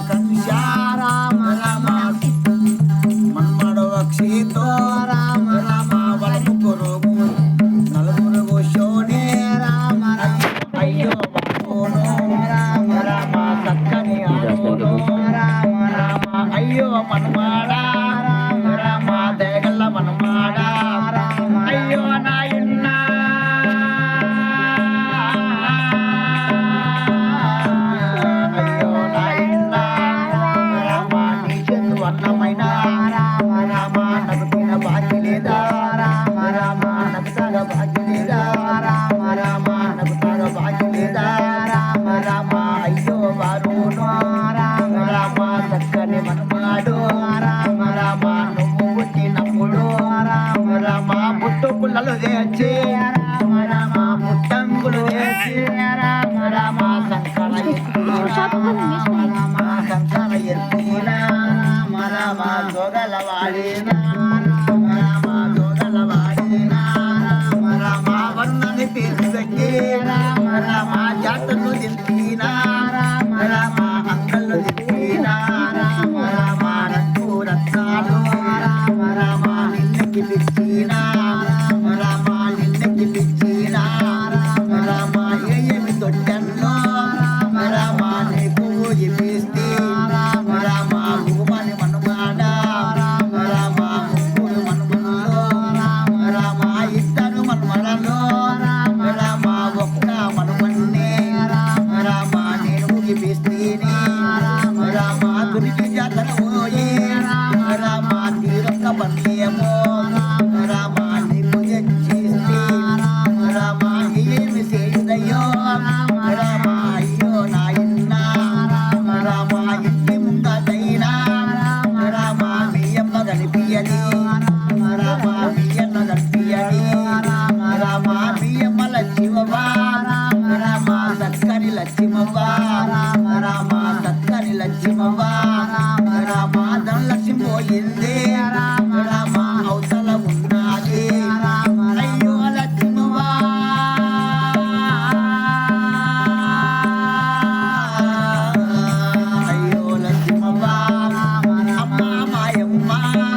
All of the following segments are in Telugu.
కంశ రామ రామ మన్మడవ క్షీతో రామ రామ వలముకురు నలుగురు గోషోనే రామ అయ్యో బాబోను రామ రామ చక్కని ఆడోను రామ రామ అయ్యో మన్మాడా రామ రామ దేగల్ల మన్మాడా అయ్యో నాయన్న అయ్యో నాయన్న రామ నీ చేతు అన్నమైన రామ రామ నగుతిన బాకి లేదా రామ రామ నగుతాగ బాకి లేదా రామ రామ నగుతాగ బాకి లేదా రామ రామ అయ్యో వారును రామ రామ చక్కని మనమాడు రామ రామ నువ్వు పుట్టినప్పుడు రామ రామ పుట్టు పుల్లలు చేర్చి రామ రామ పుట్టంగులు చేర్చి రామ రామ సంకర రామ సంకర ఎత్తిన రామ రామ జోగల వాడిన రామ రామ జోగల వాడిన రామ రామ వర్ణని పేరు పెట్టి రామ రామ జాతను దింపిన రామ రామ అంకలు దింపిన రామ రామ రంగు రత్నాలు రామ రామ నిన్నకి పిచ్చిన రామ రామ నిన్నకి పిచ్చిన రామ రామ ఏమి తొట్టన్నో రామ రామ నీకు ఇప్పిస్తే రామ రామ భూమని మనుమాడ రామ రామ ముగ్గురు మనుమనులో రామ రామ ఇద్దరు మనుమలలో రామ రామ ఒక్క మనుమన్నే రామ రామ నేను ఇప్పిస్తేనే రామ రామ గురికి జాతర పోయి రామ రామ తీరొక్క బందేమో రామ రామ నీకు ఇచ్చిస్తే రామ రామ ఏమి చేయుదయ్యో రామ రామ అయ్యో నాయన్న రామ రామ ఇంటి ముందైనా రామ రామ మీ అమ్మ కనిపించది రామ రామ మీ అన్న కనిపించది రామ రామ మీ అమ్మ లక్ష్మవ్వ రామ రామ చక్కని లక్ష్మవ్వ రామ రామ చక్కని లక్ష్మవ్వ రామ రామ ధనలక్ష్మి పోయింది రామ రామ అవతల ఉన్నది రామ అయ్యో లక్ష్మవ్వ అయ్యో లక్ష్మవ్వ అమ్మ మాయమ్మ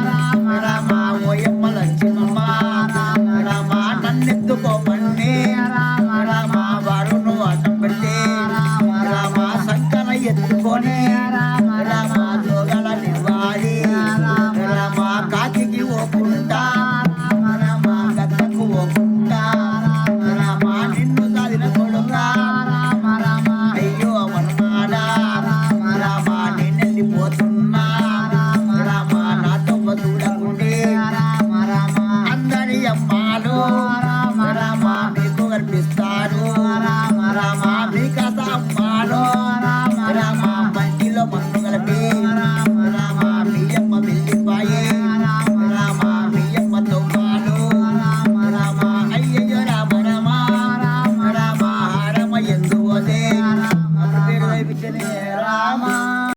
రామ రామ ఓయమ్మ లక్ష్మమ్మ రామ రామ నన్నెత్తుకోమని రామ రామ వారును అడ్డం పెడితే రామ రామ సంకర ఎత్తుకొని రామ రామ జోగల నివాడి రామ రామ కాకికి ఓకుంటా రామ రామ గద్దకు ఓకుంటా రామ రామ నిన్ను సాధిన కొడుకా రామ రామ అయ్యో వనమాడ రామ రామ నేనెళ్ళిపోతున్నా రామ రామ నాతో చూడకుండే రామ రామ అందరి అమ్మాలు